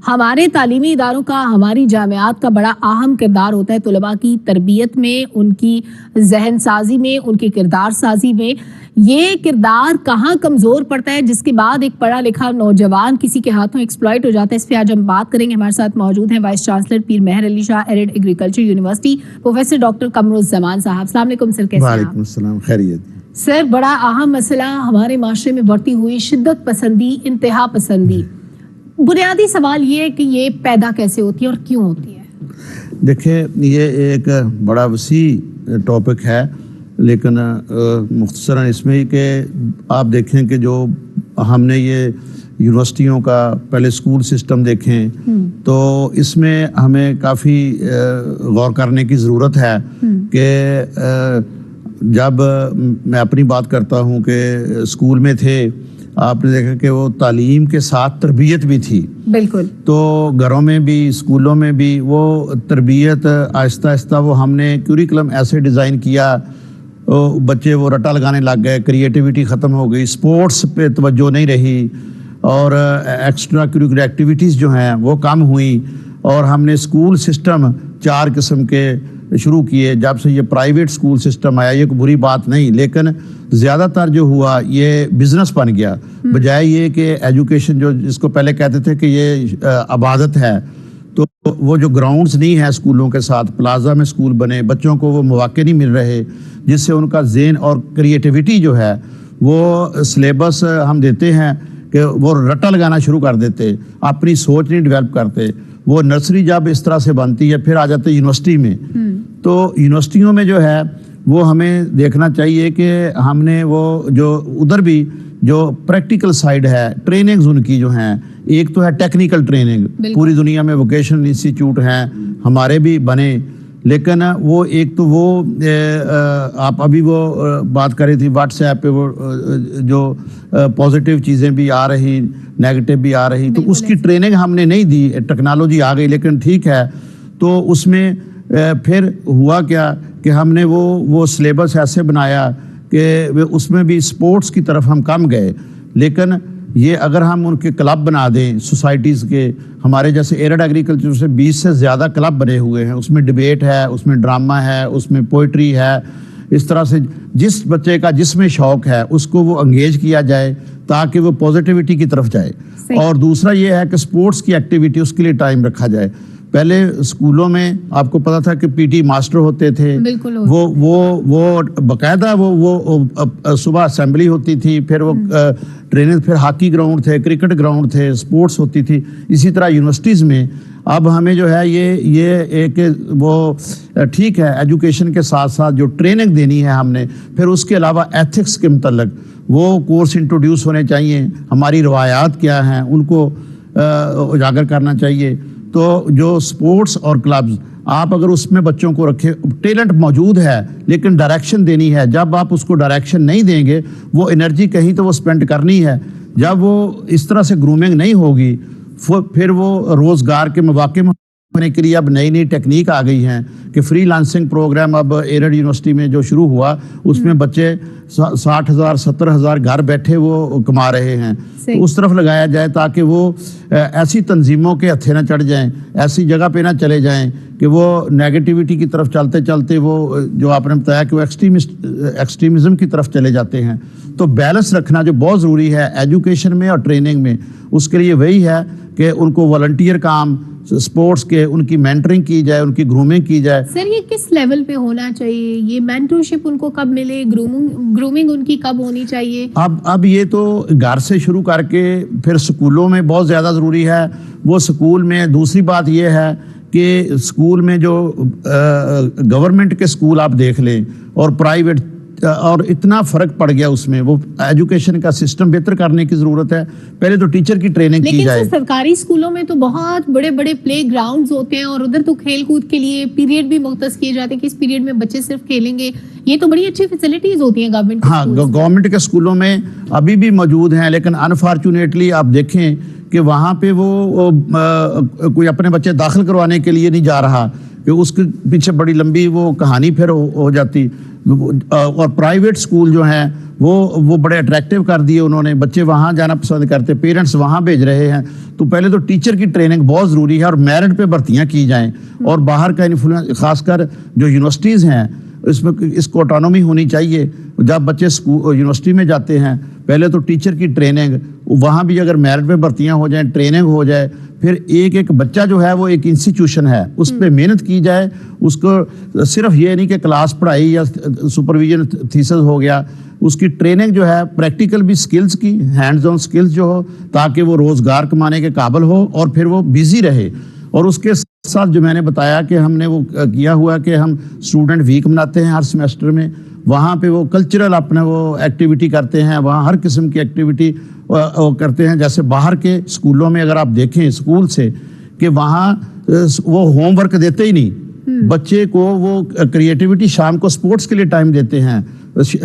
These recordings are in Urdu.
ہمارے تعلیمی اداروں کا، ہماری جامعات کا بڑا اہم کردار ہوتا ہے طلباء کی تربیت میں، ان کی ذہن سازی میں، ان کی کردار سازی میں۔ یہ کردار کہاں کمزور پڑتا ہے جس کے بعد ایک پڑھا لکھا نوجوان کسی کے ہاتھوں ایکسپلائٹ ہو جاتا ہے؟ اس پہ آج ہم بات کریں گے۔ ہمارے ساتھ موجود ہیں voice chancellor Pir Mehr Ali Shah arid agriculture university, professor doctor Qamaruzzaman صاحب۔ السلام علیکم سر، کیسے ہیں آپ؟ وعلیکم السلام، خیریت سر، بڑا اہم مسئلہ ہمارے معاشرے میں بڑھتی ہوئی شدت پسندی، انتہا پسندی۔ بنیادی سوال یہ ہے کہ یہ پیدا کیسے ہوتی ہے اور کیوں ہوتی ہے؟ دیکھیں، یہ ایک بڑا وسیع ٹاپک ہے، لیکن مختصراً اس میں کہ آپ دیکھیں کہ جو ہم نے یہ یونیورسٹیوں کا پہلے اسکول سسٹم دیکھیں تو اس میں ہمیں کافی غور کرنے کی ضرورت ہے کہ جب میں اپنی بات کرتا ہوں کہ اسکول میں تھے، آپ نے دیکھا کہ وہ تعلیم کے ساتھ تربیت بھی تھی۔ بالکل۔ تو گھروں میں بھی، اسکولوں میں بھی وہ تربیت آہستہ آہستہ وہ ہم نے کیوریکلم ایسے ڈیزائن کیا، بچے وہ رٹا لگانے لگ گئے، کریٹیوٹی ختم ہو گئی، سپورٹس پہ توجہ نہیں رہی، اور ایکسٹرا کریکولر ایکٹیویٹیز جو ہیں وہ کم ہوئیں، اور ہم نے اسکول سسٹم 4 قسم کے شروع کیے۔ جب سے یہ پرائیویٹ اسکول سسٹم آیا، یہ کوئی بری بات نہیں، لیکن زیادہ تر جو ہوا یہ بزنس بن گیا، بجائے یہ کہ ایجوکیشن جو جس کو پہلے کہتے تھے کہ یہ عبادت ہے۔ تو وہ جو گراؤنڈز نہیں ہیں اسکولوں کے ساتھ، پلازا میں اسکول بنے، بچوں کو وہ مواقع نہیں مل رہے جس سے ان کا ذہن اور کریٹیوٹی جو ہے وہ سلیبس ہم دیتے ہیں کہ وہ رٹا لگانا شروع کر دیتے، اپنی سوچ نہیں ڈیولپ کرتے۔ وہ نرسری جب اس طرح سے بنتی ہے، پھر آ جاتے یونیورسٹی میں۔ تو یونیورسٹیوں میں جو ہے وہ ہمیں دیکھنا چاہیے کہ ہم نے وہ جو ادھر بھی جو پریکٹیکل سائیڈ ہے، ٹریننگز ان کی جو ہیں، ایک تو ہے ٹیکنیکل ٹریننگ، پوری دنیا میں ووکیشنل انسٹیٹیوٹ ہیں، ہمارے بھی بنے، لیکن وہ ایک تو وہ آپ ابھی وہ بات کر رہی تھی واٹس ایپ پہ، وہ جو پازیٹیو چیزیں بھی آ رہی، نیگیٹو بھی آ رہی، تو اس کی ٹریننگ ہم نے نہیں دی۔ ٹیکنالوجی آ گئی لیکن ٹھیک ہے، تو اس میں پھر ہوا کیا کہ ہم نے وہ سلیبس ایسے بنایا کہ اس میں بھی سپورٹس کی طرف ہم کم گئے، لیکن یہ اگر ہم ان کے کلب بنا دیں سوسائٹیز کے، ہمارے جیسے ایرڈ ایگریکلچر سے 20 سے زیادہ کلب بنے ہوئے ہیں، اس میں ڈیبیٹ ہے، اس میں ڈرامہ ہے، اس میں پوئٹری ہے، اس طرح سے جس بچے کا جس میں شوق ہے اس کو وہ انگیج کیا جائے تاکہ وہ پازیٹیوٹی کی طرف جائے۔ اور دوسرا یہ ہے کہ سپورٹس کی ایکٹیویٹی اس کے لیے ٹائم رکھا جائے۔ پہلے اسکولوں میں آپ کو پتا تھا کہ پی ٹی ماسٹر ہوتے تھے، وہ باقاعدہ وہ صبح اسمبلی ہوتی تھی، پھر وہ ٹریننگ، پھر ہاکی گراؤنڈ تھے، کرکٹ گراؤنڈ تھے، سپورٹس ہوتی تھی۔ اسی طرح یونیورسٹیز میں اب ہمیں جو ہے یہ ایک وہ ٹھیک ہے ایجوکیشن کے ساتھ ساتھ جو ٹریننگ دینی ہے ہم نے، پھر اس کے علاوہ ایتھکس کے متعلق وہ کورس انٹروڈیوس ہونے چاہیے، ہماری روایات کیا ہیں ان کو اجاگر کرنا چاہیے۔ تو جو سپورٹس اور کلبز، آپ اگر اس میں بچوں کو رکھے، ٹیلنٹ موجود ہے لیکن ڈائریکشن دینی ہے، جب آپ اس کو ڈائریکشن نہیں دیں گے وہ انرجی کہیں تو وہ سپینڈ کرنی ہے، جب وہ اس طرح سے گرومنگ نہیں ہوگی پھر وہ روزگار کے مواقع ہونے کے لیے اب نئی نئی ٹیکنیک آ گئی ہیں کہ فری لانسنگ پروگرام اب ایرڈ یونیورسٹی میں جو شروع ہوا، اس میں بچے 60,000 70,000 گھر بیٹھے وہ کما رہے ہیں، تو اس طرف لگایا جائے تاکہ وہ ایسی تنظیموں کے ہتھے نہ چڑھ جائیں، ایسی جگہ پہ نہ چلے جائیں کہ وہ نیگیٹیوٹی کی طرف چلتے چلتے وہ جو آپ نے بتایا کہ وہ ایکسٹریمزم کی طرف چلے جاتے ہیں۔ تو بیلنس رکھنا جو بہت ضروری ہے ایجوکیشن میں اور ٹریننگ میں، اس کے لیے وہی ہے کہ ان کو والنٹیئر کام سپورٹس کے، ان کی مینٹرنگ کی جائے، ان کی گرومنگ کی جائے۔ سر، یہ کس لیول پہ ہونا چاہیے؟ یہ مینٹرشپ ان کو کب ملے؟ گرومنگ ان کی کب ہونی چاہیے؟ اب یہ تو گھر سے شروع کر کے پھر سکولوں میں بہت زیادہ ضروری ہے۔ وہ سکول میں دوسری بات یہ ہے کہ سکول میں جو گورنمنٹ کے سکول آپ دیکھ لیں اور پرائیویٹ، اور اتنا فرق پڑ گیا اس میں، وہ ایجوکیشن کا سسٹم بہتر کرنے کی ضرورت ہے۔ پہلے تو ٹیچر کی ٹریننگ کی جائے۔ لیکن سرکاری اسکولوں میں تو بہت بڑے بڑے پلے گراؤنڈز ہوتے ہیں اور ادھر تو کھیل کود کے لیے پیریڈ بھی مختص کیے جاتے ہیں کہ اس پیریڈ میں بچے صرف کھیلیں گے۔ یہ تو بڑی اچھی فیسلٹیز ہوتی ہیں گورنمنٹ کے ہاں، گورنمنٹ کے اسکولوں میں ابھی بھی موجود ہیں، لیکن انفارچونیٹلی آپ دیکھیں کہ وہاں پہ وہ کوئی اپنے بچے داخل کروانے کے لیے نہیں جا رہا، کہ اس کے پیچھے بڑی لمبی وہ کہانی پھر ہو جاتی۔ اور پرائیویٹ اسکول جو ہیں وہ بڑے اٹریکٹیو کر دیے انہوں نے, بچے وہاں جانا پسند کرتے, پیرنٹس وہاں بھیج رہے ہیں. تو پہلے تو ٹیچر کی ٹریننگ بہت ضروری ہے اور میرٹ پہ بھرتیاں کی جائیں, اور باہر کا انفلوئنس, خاص کر جو یونیورسٹیز ہیں اس کو آٹونومی ہونی چاہیے. جب بچے یونیورسٹی میں جاتے ہیں پہلے تو ٹیچر کی ٹریننگ, وہاں بھی اگر میرٹ پہ بھرتیاں ہو جائیں, ٹریننگ ہو جائے, پھر ایک بچہ جو ہے وہ ایک انسٹیٹیوشن ہے, اس پہ محنت کی جائے. اس کو صرف یہ نہیں کہ کلاس پڑھائی یا سپرویژن تھیسس ہو گیا, اس کی ٹریننگ جو ہے پریکٹیکل بھی سکلز کی, ہینڈز آن سکلز جو ہو, تاکہ وہ روزگار کمانے کے قابل ہو اور پھر وہ بیزی رہے. اور اس کے ساتھ جو میں نے بتایا کہ ہم نے وہ کیا ہوا کہ ہم اسٹوڈنٹ ویک مناتے ہیں ہر سیمسٹر میں, وہاں پہ وہ کلچرل اپنا وہ ایکٹیویٹی کرتے ہیں, وہاں ہر قسم کی ایکٹیویٹی کرتے ہیں. جیسے باہر کے اسکولوں میں اگر آپ دیکھیں اسکول سے کہ وہاں وہ ہوم ورک دیتے ہی نہیں بچے کو, وہ کریٹیوٹی شام کو سپورٹس کے لیے ٹائم دیتے ہیں,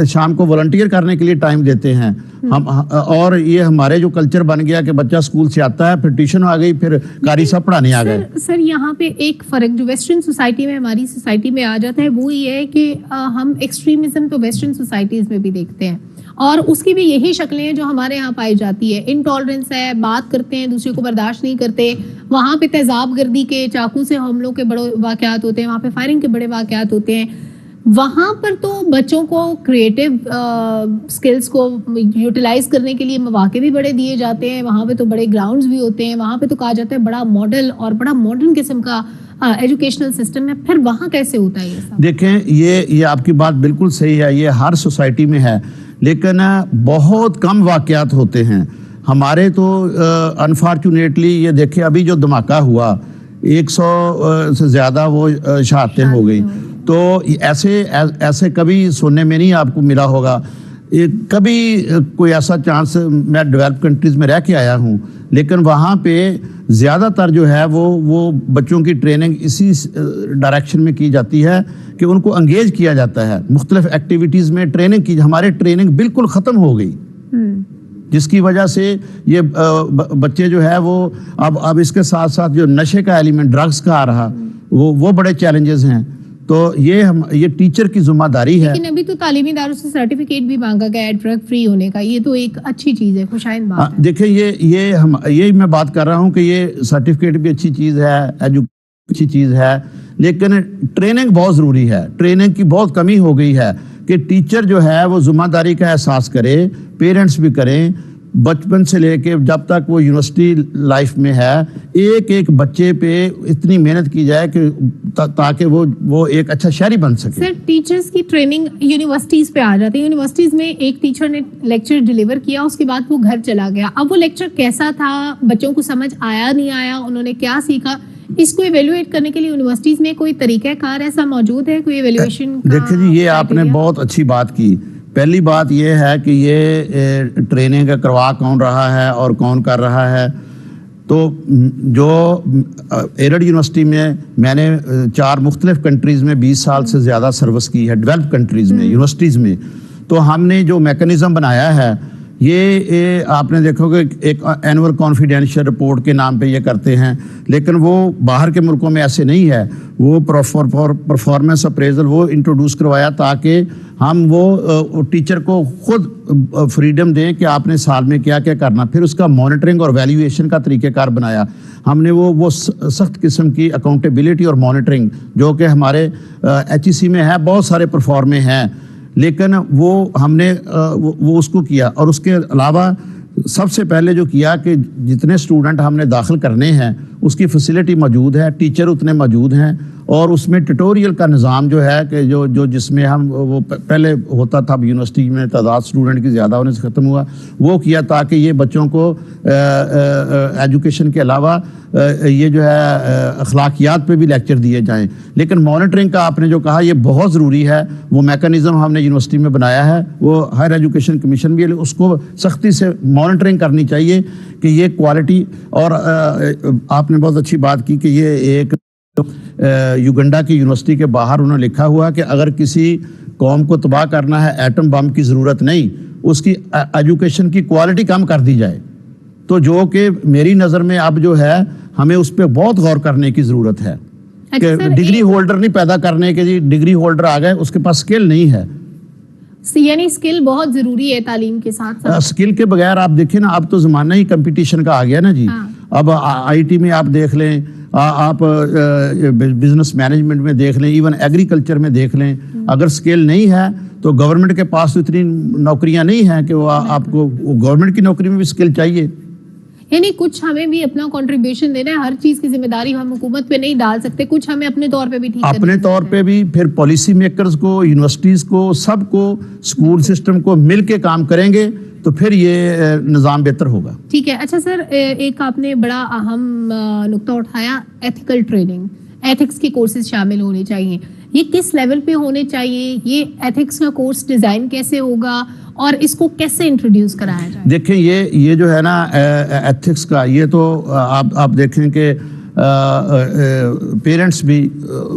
شام کو والنٹیئر کرنے کے لیے ٹائم دیتے ہیں ہم. اور یہ ہمارے جو کلچر بن گیا کہ بچہ اسکول سے آتا ہے, پھر ٹیوشن آ گئی, پھر قاری صاحب پڑھانے آ گئے. سر یہاں پہ ایک فرق جو ویسٹرن سوسائٹی میں, ہماری سوسائٹی میں آ جاتا ہے, وہ یہ ہے کہ ہم ایکسٹریمزم تو ویسٹرن سوسائٹیز میں بھی دیکھتے ہیں, اور اس کی بھی یہی شکلیں ہیں جو ہمارے یہاں پائی جاتی ہے. انٹالرنس ہے, بات کرتے ہیں دوسرے کو برداشت نہیں کرتے, وہاں پہ تیزاب گردی کے, چاقو سے حملوں کے بڑے واقعات ہوتے ہیں, وہاں پہ فائرنگ کے بڑے واقعات ہوتے ہیں. وہاں پر تو بچوں کو کریٹو سکلز کو یوٹیلائز کرنے کے لیے مواقع بھی بڑے دیے جاتے ہیں, وہاں پہ تو بڑے گراؤنڈز بھی ہوتے ہیں, وہاں پہ تو کہا جاتا ہے بڑا ماڈل اور بڑا ماڈرن قسم کا ایجوکیشنل سسٹم ہے. پھر وہاں کیسے ہوتا ہے یہ سب؟ دیکھیں یہ آپ کی بات بالکل صحیح ہے, یہ ہر سوسائٹی میں ہے, لیکن بہت کم واقعات ہوتے ہیں. ہمارے تو انفارچونیٹلی یہ دیکھیں ابھی جو دھماکہ ہوا 100 سے زیادہ وہ شہادتیں ہو گئی, تو ایسے کبھی سننے میں نہیں آپ کو ملا ہوگا. کبھی کوئی ایسا چانس, میں ڈیولپ کنٹریز میں رہ کے آیا ہوں, لیکن وہاں پہ زیادہ تر جو ہے وہ بچوں کی ٹریننگ اسی ڈائریکشن میں کی جاتی ہے کہ ان کو انگیج کیا جاتا ہے مختلف ایکٹیویٹیز میں. ٹریننگ کی, ہمارے ٹریننگ بالکل ختم ہو گئی, جس کی وجہ سے یہ بچے جو ہے وہ اب اس کے ساتھ ساتھ جو نشے کا ایلیمنٹ, ڈرگز کا آ رہا, وہ بڑے چیلنجز ہیں. تو یہ ٹیچر کی ذمہ داری ہے. لیکن ابھی تو تعلیمی اداروں سے سرٹیفکیٹ بھی مانگا گیا ہے ڈرگ فری ہونے کا, یہ تو ایک اچھی چیز ہے, خوشائند بات ہے. دیکھیں یہ میں بات کر رہا ہوں کہ یہ سرٹیفکیٹ بھی اچھی چیز ہے, اچھی چیز ہے, لیکن ٹریننگ بہت ضروری ہے. ٹریننگ کی بہت کمی ہو گئی ہے کہ ٹیچر جو ہے وہ ذمہ داری کا احساس کرے, پیرنٹس بھی کریں, بچپن سے لے کے جب تک وہ یونیورسٹی لائف میں ہے, ایک بچے پہ اتنی محنت کی جائے کہ تاکہ وہ ایک اچھا شہری بن سکے. سر ٹیچرز کی ٹریننگ یونیورسٹیز پہ آ جاتی ہے. یونیورسٹیز میں ایک ٹیچر نے لیکچر ڈیلیور کیا, اس کے بعد وہ گھر چلا گیا. اب وہ لیکچر کیسا تھا, بچوں کو سمجھ آیا نہیں آیا, انہوں نے کیا سیکھا, اس کو ایویلویٹ کرنے کے لیے یونیورسٹیز میں کوئی طریقہ کار ایسا موجود ہے, کوئی ایویلویشن کا؟ دیکھیں جی, یہ آپ نے بہت اچھی بات کی. پہلی بات یہ ہے کہ یہ ٹریننگ کروا کون رہا ہے اور کون کر رہا ہے. تو جو ایرڈ یونیورسٹی میں نے 4 مختلف کنٹریز میں 20 سال سے زیادہ سروس کی ہے, ڈیولپ کنٹریز میں, یونیورسٹیز میں. تو ہم نے جو میکنزم بنایا ہے, یہ آپ نے دیکھو کہ ایک اینول کانفیڈینشیل رپورٹ کے نام پہ یہ کرتے ہیں, لیکن وہ باہر کے ملکوں میں ایسے نہیں ہے. وہ پرفارمنس اپریزل وہ انٹروڈیوس کروایا تاکہ ہم وہ ٹیچر کو خود فریڈم دیں کہ آپ نے سال میں کیا کیا کرنا. پھر اس کا مانیٹرنگ اور ویلیویشن کا طریقہ کار بنایا. ہم نے وہ سخت قسم کی اکاؤنٹیبلٹی اور مانیٹرنگ جو کہ ہمارے ایچ ای سی میں ہے, بہت سارے پرفارم میں ہیں, لیکن وہ ہم نے وہ اس کو کیا. اور اس کے علاوہ سب سے پہلے جو کیا کہ جتنے اسٹوڈنٹ ہم نے داخل کرنے ہیں اس کی فیسلٹی موجود ہے, ٹیچر اتنے موجود ہیں, اور اس میں ٹیٹوریل کا نظام جو ہے کہ جس میں ہم وہ پہلے ہوتا تھا یونیورسٹی میں تعداد اسٹوڈنٹ کی زیادہ ہونے سے ختم ہوا, وہ کیا تاکہ یہ بچوں کو ایجوکیشن کے علاوہ یہ جو ہے اخلاقیات پہ بھی لیکچر دیے جائیں. لیکن مانیٹرنگ کا آپ نے جو کہا یہ بہت ضروری ہے. وہ میکانزم ہم نے یونیورسٹی میں بنایا ہے, وہ ہائر ایجوکیشن کمیشن بھی اس کو سختی سے مانیٹرنگ کرنی چاہیے کہ یہ کوالٹی. اور آپ نے بہت اچھی بات کی کہ یہ ایک یوگنڈا کی یونیورسٹی کے باہر انہوں نے لکھا ہوا کہ اگر کسی قوم کو تباہ کرنا ہے ایٹم بم کی ضرورت نہیں, اس کی ایجوکیشن کی کوالٹی کم کر دی جائے. تو جو کہ میری نظر میں اب جو ہے ہمیں اس پہ بہت غور کرنے کی ضرورت ہے. اچھا کہ سر، ڈگری ہولڈر نہیں پیدا کرنے کے جی ڈگری ہولڈر آ گئے اس کے پاس اسکل نہیں ہے. یعنی اسکل بہت ضروری ہے تعلیم کے ساتھ ساتھ. اسکل کے بغیر آپ دیکھیں نا اب تو زمانہ ہی کمپٹیشن کا آ گیا نا جی. ہاں. اب آئی ٹی میں آپ دیکھ لیں, آپ بزنس مینجمنٹ میں دیکھ لیں, ایون ایگریکلچر میں دیکھ لیں, اگر اسکل نہیں ہے تو گورنمنٹ کے پاس تو اتنی نوکریاں نہیں ہیں کہ وہ آپ کو گورنمنٹ کی نوکری میں بھی اسکل چاہیے. یعنی کچھ ہمیں بھی اپنا کنٹریبیوشن دینا ہے, ہر چیز کی ذمہ داری ہم حکومت پہ نہیں ڈال سکتے, کچھ ہمیں اپنے طور پہ بھی ٹھیک کرنا اپنے طور پہ بھی, پھر پالیسی میکرز کو, یونیورسٹیز کو, سب کو, اسکول سسٹم کو مل کے کام کریں گے تو پھر یہ نظام بہتر ہوگا. ٹھیک ہے. اچھا سر, ایک آپ نے بڑا اہم نقطہ اٹھایا, ایتھیکل ٹریننگ, ایتھکس کے کورسز شامل ہونے چاہیے. یہ کس لیول پہ ہونے چاہیے, یہ ایتھکس کا کورس ڈیزائن کیسے ہوگا اور اس کو کیسے انٹروڈیوس کرایا جائے؟ دیکھیں یہ جو ہے نا ایتھکس کا, یہ تو آپ دیکھیں کہ پیرنٹس بھی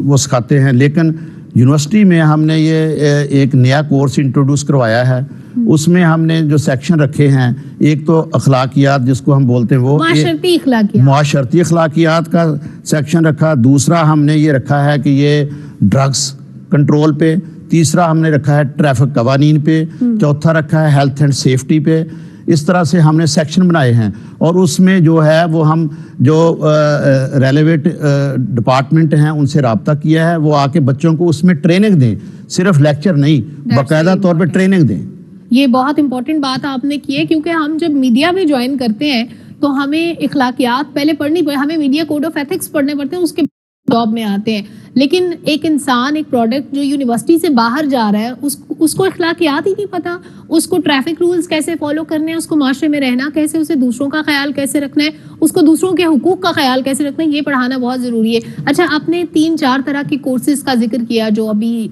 وہ سکھاتے ہیں, لیکن یونیورسٹی میں ہم نے یہ ایک نیا کورس انٹروڈیوس کروایا ہے. اس میں ہم نے جو سیکشن رکھے ہیں, ایک تو اخلاقیات جس کو ہم بولتے ہیں, وہ معاشرتی اخلاقیات, معاشرتی اخلاقیات کا سیکشن رکھا. دوسرا ہم نے یہ رکھا ہے کہ یہ ڈرگس کنٹرول پہ, تیسرا ہم نے رکھا ہے ٹریفک قوانین پہ, چوتھا رکھا ہے ہیلتھ اینڈ سیفٹی پہ. اس طرح سے ہم نے سیکشن بنائے ہیں, اور اس میں جو ہے وہ ہم جو ریلیویٹ ڈپارٹمنٹ ہیں ان سے رابطہ کیا ہے, وہ آ کے بچوں کو اس میں ٹریننگ دیں, صرف لیکچر نہیں, باقاعدہ طور پہ ٹریننگ دیں. یہ بہت امپورٹنٹ بات آپ نے کی ہے, کیونکہ ہم جب میڈیا میں جوائن کرتے ہیں تو ہمیں اخلاقیات پہلے پڑھنی پڑے, ہمیں میڈیا کوڈ آف ایتھکس پڑھنے پڑتے ہیں, اس کے جاب میں آتے ہیں. لیکن ایک انسان, ایک پروڈکٹ جو یونیورسٹی سے باہر جا رہا ہے, اس کو اخلاقیات ہی نہیں پتا, اس کو ٹریفک رولز کیسے فالو کرنے ہیں, اس کو معاشرے میں رہنا کیسے, اسے دوسروں کا خیال کیسے رکھنا ہے, اس کو دوسروں کے حقوق کا خیال کیسے رکھنا ہے, یہ پڑھانا بہت ضروری ہے. اچھا, آپ نے 3-4 طرح کے کورسز کا ذکر کیا جو ابھی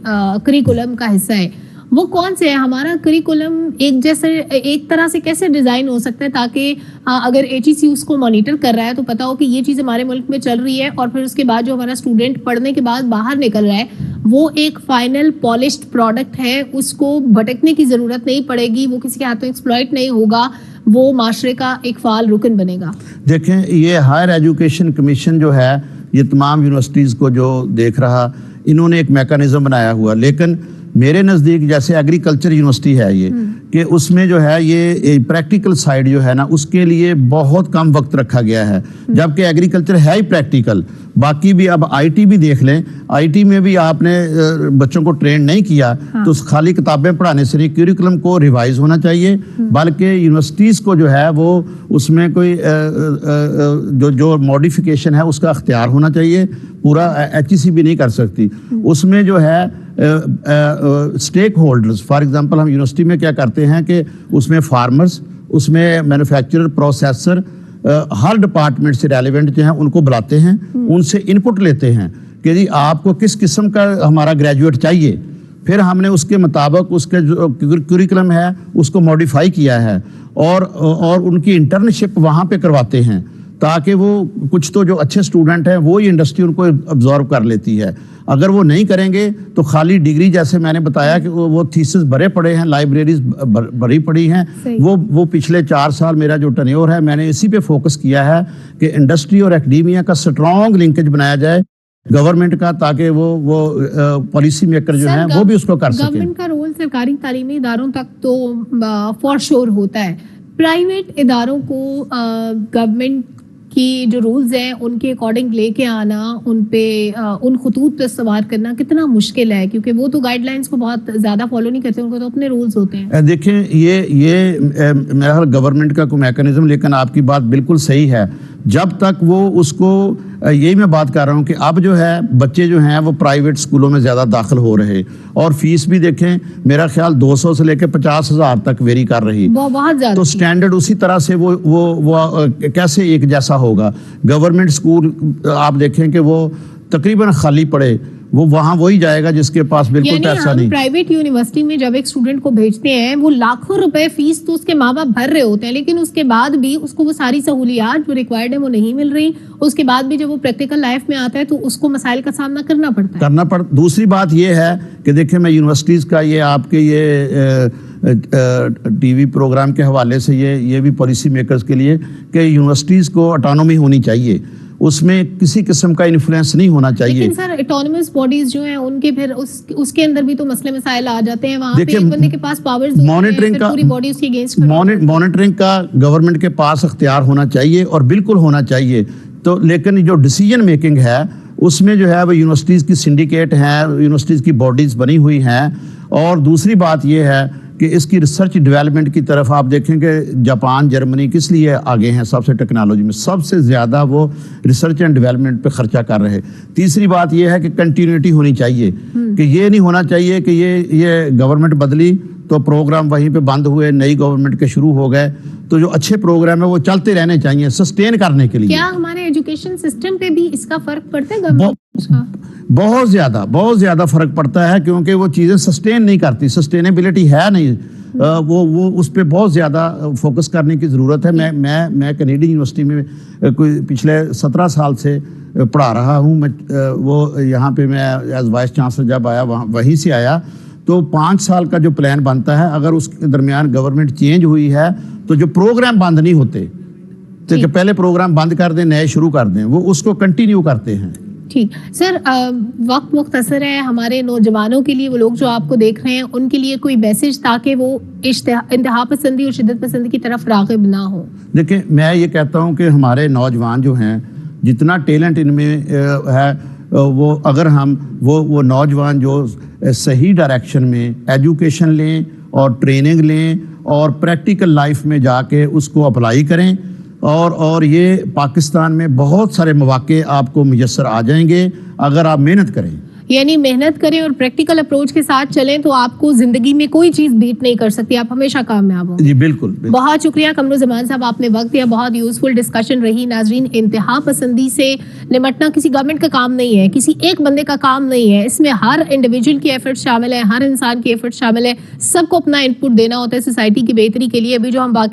کریکولم کا حصہ ہے, وہ کون سے ہیں؟ ہمارا کریکولم ایک طرح سے کیسے ڈیزائن ہو سکتا ہے تاکہ اگر HEC اس کو مانیٹر کر رہا ہے تو پتا ہو کہ یہ چیز ہمارے ملک میں چل رہی ہے, اور پھر اس کے بعد جو ہمارا اسٹوڈنٹ پڑھنے کے بعد باہر نکل رہا ہے وہ ایک فائنل پالشڈ پروڈکٹ ہے, اس کو بھٹکنے کی ضرورت نہیں پڑے گی, وہ کسی کے ہاتھوں ایکسپلائٹ نہیں ہوگا, وہ معاشرے کا ایک فعال رکن بنے گا. دیکھیں, یہ ہائر ایجوکیشن کمیشن جو ہے, یہ تمام یونیورسٹیز کو جو دیکھ رہا, انہوں نے ایک میکانزم بنایا ہوا. لیکن میرے نزدیک جیسے ایگریکلچر یونیورسٹی ہے یہ, کہ اس میں جو ہے یہ پریکٹیکل سائیڈ جو ہے نا, اس کے لیے بہت کم وقت رکھا گیا ہے, جبکہ ایگریکلچر ہے ہی پریکٹیکل. باقی بھی اب آئی ٹی بھی دیکھ لیں, آئی ٹی میں بھی آپ نے بچوں کو ٹرین نہیں کیا تو خالی کتابیں پڑھانے سے نہیں, کیوریکلم کو ریوائز ہونا چاہیے, بلکہ یونیورسٹیز کو جو ہے وہ اس میں کوئی جو ماڈیفیکیشن ہے اس کا اختیار ہونا چاہیے. پورا HEC بھی نہیں کر سکتی. اس میں جو ہے اسٹیک ہولڈرز, فار ایگزامپل ہم یونیورسٹی میں کیا کرتے ہیں کہ اس میں فارمرز, اس میں مینوفیکچرر, پروسیسر, ہر ڈپارٹمنٹ سے ریلیونٹ جو ہیں ان کو بلاتے ہیں, ان سے انپٹ لیتے ہیں کہ جی آپ کو کس قسم کا ہمارا گریجویٹ چاہیے. پھر ہم نے اس کے مطابق اس کے جو کریکولم ہے اس کو ماڈیفائی کیا ہے, اور ان کی انٹرنشپ وہاں پہ کرواتے ہیں تاکہ وہ کچھ تو جو اچھے اسٹوڈنٹ ہیں وہی انڈسٹری ان کو ابزارو کر لیتی ہے. اگر وہ نہیں کریں گے تو خالی ڈگری, جیسے میں نے بتایا کہ وہ تھیسس بھرے پڑے ہیں, لائبریریز بھری پڑی ہیں, وہ پچھلے 4 سال میرا جو ٹینیور ہے میں نے اسی پہ فوکس کیا ہے کہ انڈسٹری اور ایکڈیمیا کا سٹرانگ لنکیج بنایا جائے گورنمنٹ کا, تاکہ وہ پالیسی میکر جو ہیں وہ بھی اس کو کر سکیں. گورنمنٹ کا رول سرکاری تعلیمی اداروں تک تو فار شور ہوتا ہے, پرائیویٹ اداروں کو گورنمنٹ کی جو رولز ہیں ان کے اکارڈنگ لے کے آنا, ان پہ ان خطوط پہ سوار کرنا کتنا مشکل ہے, کیونکہ وہ تو گائیڈ لائنس کو بہت زیادہ فالو نہیں کرتے, ان کو تو اپنے رولز ہوتے ہیں. دیکھیں یہ میرا خیال گورنمنٹ کا کوئی میکانزم, لیکن آپ کی بات بالکل صحیح ہے. جب تک وہ اس کو, یہی میں بات کر رہا ہوں کہ اب جو ہے بچے جو ہیں وہ پرائیویٹ اسکولوں میں زیادہ داخل ہو رہے, اور فیس بھی دیکھیں میرا خیال 200 سے لے کے 50,000 تک ویری کر رہی, بہت زیادہ. تو سٹینڈرڈ اسی طرح سے وہ کیسے ایک جیسا ہوگا. گورنمنٹ اسکول آپ دیکھیں کہ وہ تقریباً خالی پڑے, وہ وہاں وہی جائے گا جس کے پاس بالکل پیسہ نہیں. پرائیویٹ یونیورسٹی میں جب ایک اسٹوڈنٹ کو بھیجتے ہیں وہ لاکھوں روپے فیس تو اس کے ماں باپ بھر رہے ہوتے ہیں, لیکن اس کے بعد بھی اس کو وہ ساری سہولیات جو ریکوائرڈ ہے وہ نہیں مل رہی. اس کے بعد بھی جب وہ پریکٹیکل لائف میں آتا ہے تو اس کو مسائل کا سامنا کرنا پڑتا ہے. دوسری بات یہ ہے کہ دیکھیں, میں یونیورسٹیز کا یہ آپ کے یہ ٹی وی پروگرام کے حوالے سے یہ بھی پالیسی میکرز کے لیے کہ یونیورسٹیز کو اٹانومی ہونی چاہیے. اس میں کسی قسم کا انفلوئنس نہیں ہونا چاہیے. لیکن سر اٹونومس باڈیز جو ہیں ان کے پھر اس کے اندر بھی تو مسئلے مسائل آ جاتے ہیں. وہاں پہ ایک بندے کے پاس پاورز مانیٹرنگ کا پوری باڈی اس کی اگینسٹ مانیٹرنگ کا گورنمنٹ کے پاس اختیار ہونا چاہیے اور بالکل ہونا چاہیے. تو لیکن جو ڈیسیجن میکنگ ہے اس میں جو ہے وہ یونیورسٹیز کی سنڈیکیٹ ہیں, یونیورسٹیز کی باڈیز بنی ہوئی ہیں. اور دوسری بات یہ ہے کہ اس کی ریسرچ ڈیولپمنٹ کی طرف آپ دیکھیں کہ جاپان, جرمنی کس لیے آگے ہیں سب سے ٹیکنالوجی میں, سب سے زیادہ وہ ریسرچ اینڈ ڈیولپمنٹ پہ خرچہ کر رہے. تیسری بات یہ ہے کہ کنٹینیوٹی ہونی چاہیے, کہ یہ نہیں ہونا چاہیے کہ یہ گورنمنٹ بدلی تو پروگرام وہیں پہ بند ہوئے, نئی گورنمنٹ کے شروع ہو گئے. تو جو اچھے پروگرام ہیں وہ چلتے رہنے چاہیے سسٹین کرنے کے لیے. کیا ہمارے ایجوکیشن سسٹم پہ بھی اس کا فرق پڑتا ہے گورنمنٹ کا؟ بہت زیادہ فرق پڑتا ہے, کیونکہ وہ چیزیں سسٹین نہیں کرتی, سسٹینیبلٹی ہے نہیں. وہ اس پہ بہت زیادہ فوکس کرنے کی ضرورت ہے. میں کینیڈین یونیورسٹی میں کوئی پچھلے 17 سال سے پڑھا رہا ہوں. وہ یہاں پہ میں ایز وائس چانسلر جب آیا وہیں سے آیا, تو 5 سال کا جو پلان بنتا ہے, اگر اس کے درمیان گورنمنٹ چینج ہوئی ہے تو جو پروگرام بند نہیں ہوتے, تو کہ پہلے پروگرام بند کر دیں نئے شروع کر دیں, وہ اس کو کنٹینیو کرتے ہیں. ٹھیک سر, وقت مختصر ہے ہمارے نوجوانوں کے لیے, وہ لوگ جو آپ کو دیکھ رہے ہیں ان کے لیے کوئی میسج تاکہ وہ انتہا پسندی اور شدت پسندی کی طرف راغب نہ ہو. دیکھیں میں یہ کہتا ہوں کہ ہمارے نوجوان جو ہیں, جتنا ٹیلنٹ ان میں ہے, وہ اگر ہم وہ نوجوان جو صحیح ڈائریکشن میں ایجوکیشن لیں اور ٹریننگ لیں اور پریکٹیکل لائف میں جا کے اس کو اپلائی کریں, اور یہ پاکستان میں بہت سارے مواقع آپ کو میسر آ جائیں گے اگر آپ محنت کریں. یعنی محنت کریں اور پریکٹیکل اپروچ کے ساتھ چلیں تو آپ کو زندگی میں کوئی چیز بیٹ نہیں کر سکتی, آپ ہمیشہ کامیاب ہوں. جی بالکل. بہت شکریہ قمرالزمان صاحب, آپ نے وقت دیا, بہت یوزفل ڈسکشن رہی. ناظرین, انتہا پسندی سے نمٹنا کسی گورنمنٹ کا کام نہیں ہے, کسی ایک بندے کا کام نہیں ہے. اس میں ہر انڈیویجول کی ایفرٹ شامل ہے, ہر انسان کی ایفرٹ شامل ہے. سب کو اپنا انپٹ دینا ہوتا ہے سوسائٹی کی بہتری کے لیے. ابھی جو ہم واقعہ